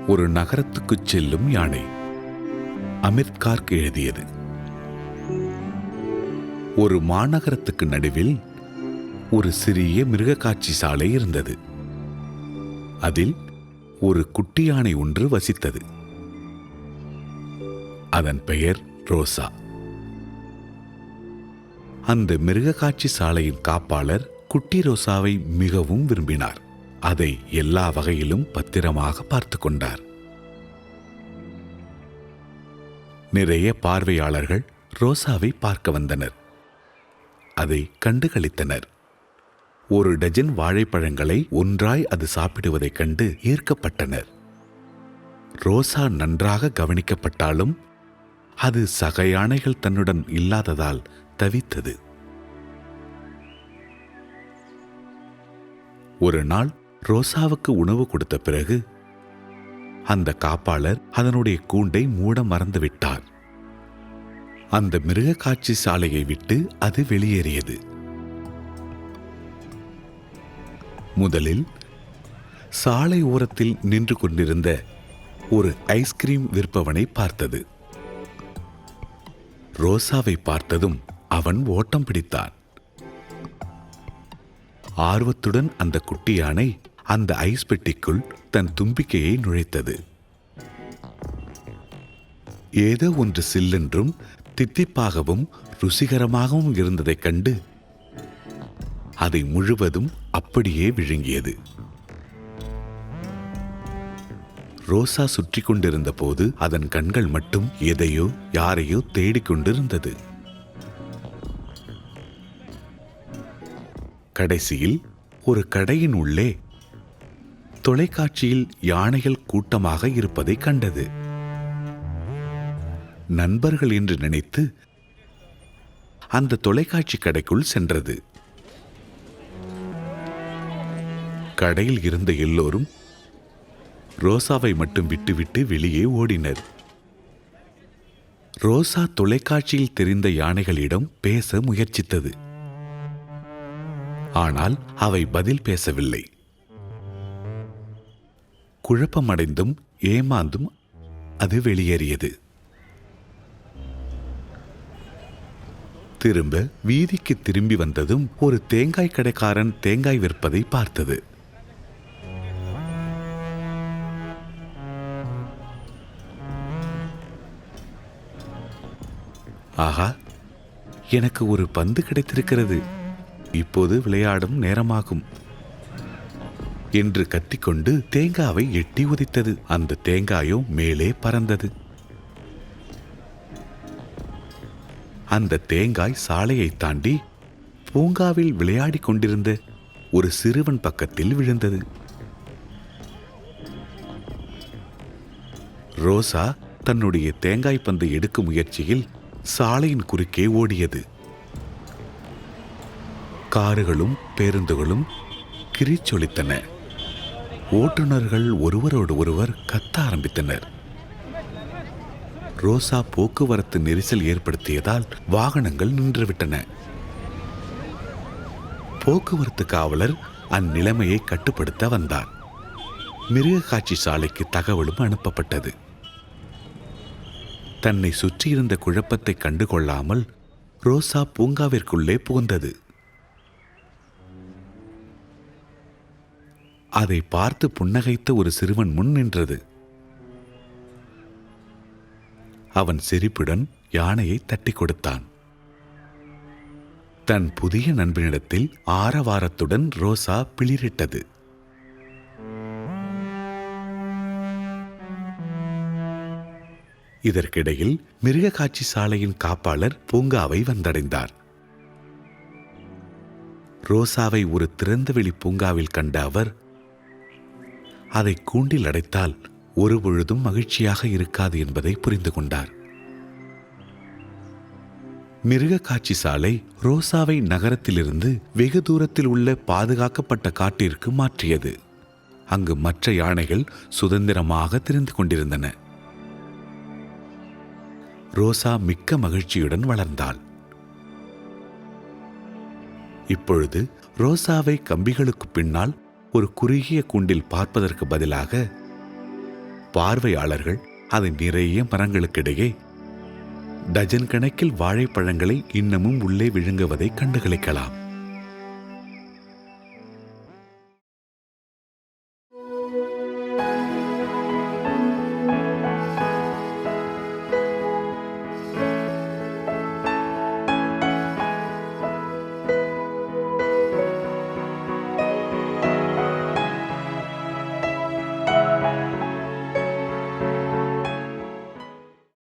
ஒரு நகரத்துக்குச் செல்லும் யானை. அமித் கார்க் எழுதியது. ஒரு மாநகரத்துக்கு நடுவில் ஒரு சிறிய மிருகக்காட்சி சாலை இருந்தது. அதில் ஒரு குட்டி யானை ஒன்று வசித்தது. அதன் பெயர் ரோசா. அந்த மிருகக்காட்சி சாலையின் காப்பாளர் குட்டி ரோசாவை மிகவும் விரும்பினார். அதை எல்லா வகையிலும் பத்திரமாக பார்த்து கொண்டார். நிறைய பார்வையாளர்கள் ரோசாவை பார்க்க வந்தனர். அதை கண்டுகளித்தனர். ஒரு டஜன் வாழைப்பழங்களை ஒன்றாய் அது சாப்பிடுவதைக் கண்டு ஈர்க்கப்பட்டனர். ரோசா நன்றாக கவனிக்கப்பட்டாலும் அது சக யானைகள் தன்னுடன் இல்லாததால் தவித்தது. ஒரு நாள் ரோசாவுக்கு உணவு கொடுத்த பிறகு அந்த காப்பாளர் அதனுடைய கூண்டை மூட மறந்துவிட்டார். அந்த மிருகக்காட்சி சாலையை விட்டு அது வெளியேறியது. முதலில் சாலை ஓரத்தில் நின்று கொண்டிருந்த ஒரு ஐஸ்கிரீம் விற்பவனை பார்த்தது. ரோசாவை பார்த்ததும் அவன் ஓட்டம் பிடித்தான். ஆர்வத்துடன் அந்த குட்டி யானை அந்த ஐஸ் பெட்டிக்குள் தன் தும்பிக்கையை நுழைத்தது. ஏதோ ஒன்று சில்லென்றும் தித்திப்பாகவும் ருசிகரமாகவும் இருந்ததைக் கண்டு அதை முழுவதும் அப்படியே விழுங்கியது. ரோசா சுற்றி கொண்டிருந்த போது அதன் கண்கள் மட்டும் எதையோ யாரையோ தேடிக்கொண்டிருந்தது. கடைசியில் ஒரு கடையின் உள்ளே தொலைக்காட்சியில் யானைகள் கூட்டமாக இருப்பதை கண்டது. நண்பர்கள் என்று நினைத்து அந்த தொலைக்காட்சி கடைக்குள் சென்றது. கடையில் இருந்த எல்லோரும் ரோசாவை மட்டும் விட்டுவிட்டு வெளியே ஓடினர். ரோசா தொலைக்காட்சியில் தெரிந்த யானைகளிடம் பேச முயற்சித்தது. ஆனால் அவை பதில் பேசவில்லை. குழப்பமடைந்தும் ஏமாந்தும் அது வெளியேறியது. திரும்ப வீதிக்கு திரும்பி வந்ததும் ஒரு தேங்காய் கடைக்காரன் தேங்காய் விற்பதை பார்த்தது. ஆஹா, எனக்கு ஒரு பந்து கிடைத்திருக்கிறது, இப்போது விளையாடும் நேரமாகும் என்று கத்திக்கொண்டு தேங்காவை எட்டி உதைத்தது. அந்த தேங்காயோ மேலே பறந்தது. அந்த தேங்காய் சாலையை தாண்டி பூங்காவில் விளையாடி கொண்டிருந்த ஒரு சிறுவன் பக்கத்தில் விழுந்தது. ரோசா தன்னுடைய தேங்காய் பந்தை எடுக்கும் முயற்சியில் சாலையின் குறுக்கே ஓடியது. காருகளும் பேருந்துகளும் கிரிச்சொலித்தன. ஓட்டுநர்கள் ஒருவரோடு ஒருவர் கத்த ஆரம்பித்தனர். ரோசா போக்குவரத்து நெரிசல் ஏற்படுத்தியதால் வாகனங்கள் நின்றுவிட்டன. போக்குவரத்து காவலர் அந்நிலைமையை கட்டுப்படுத்த வந்தார். மிருகக்காட்சி சாலைக்கு தகவலும் அனுப்பப்பட்டது. தன்னை சுற்றியிருந்த குழப்பத்தை கண்டுகொள்ளாமல் ரோசா பூங்காவிற்குள்ளே புகுந்தது. அதை பார்த்து புன்னகைத்த ஒரு சிறுவன் முன் நின்றது. அவன் சிரிப்புடன் யானையை தட்டி கொடுத்தான். தன் புதிய நண்பனிடத்தில் ஆரவாரத்துடன் ரோசா பிளிரிட்டது. இதற்கிடையில் மிருகக்காட்சி சாலையின் காப்பாளர் பூங்காவை வந்தடைந்தார். ரோசாவை ஒரு திறந்தவெளி பூங்காவில் கண்ட அவர் அதை கூண்டில் அடைத்தால் ஒரு பொழுதும் மகிழ்ச்சியாக இருக்காது என்பதை புரிந்து கொண்டார். மிருகக்காட்சி சாலை ரோசாவை நகரத்திலிருந்து வெகு தூரத்தில் உள்ள பாதுகாக்கப்பட்ட காட்டிற்கு மாற்றியது. அங்கு மற்ற யானைகள் சுதந்திரமாக திரிந்து கொண்டிருந்தன. ரோசா மிக்க மகிழ்ச்சியுடன் வளர்ந்தாள். இப்பொழுது ரோசாவை கம்பிகளுக்கு பின்னால் ஒரு குறுகிய கூண்டில் பார்ப்பதற்கு பதிலாக பார்வையாளர்கள் அதை நிறைய மரங்களுக்கிடையே டஜன் கணக்கில் வாழைப்பழங்களை இன்னமும் உள்ளே விழுங்குவதை கண்டுகளிக்கலாம்.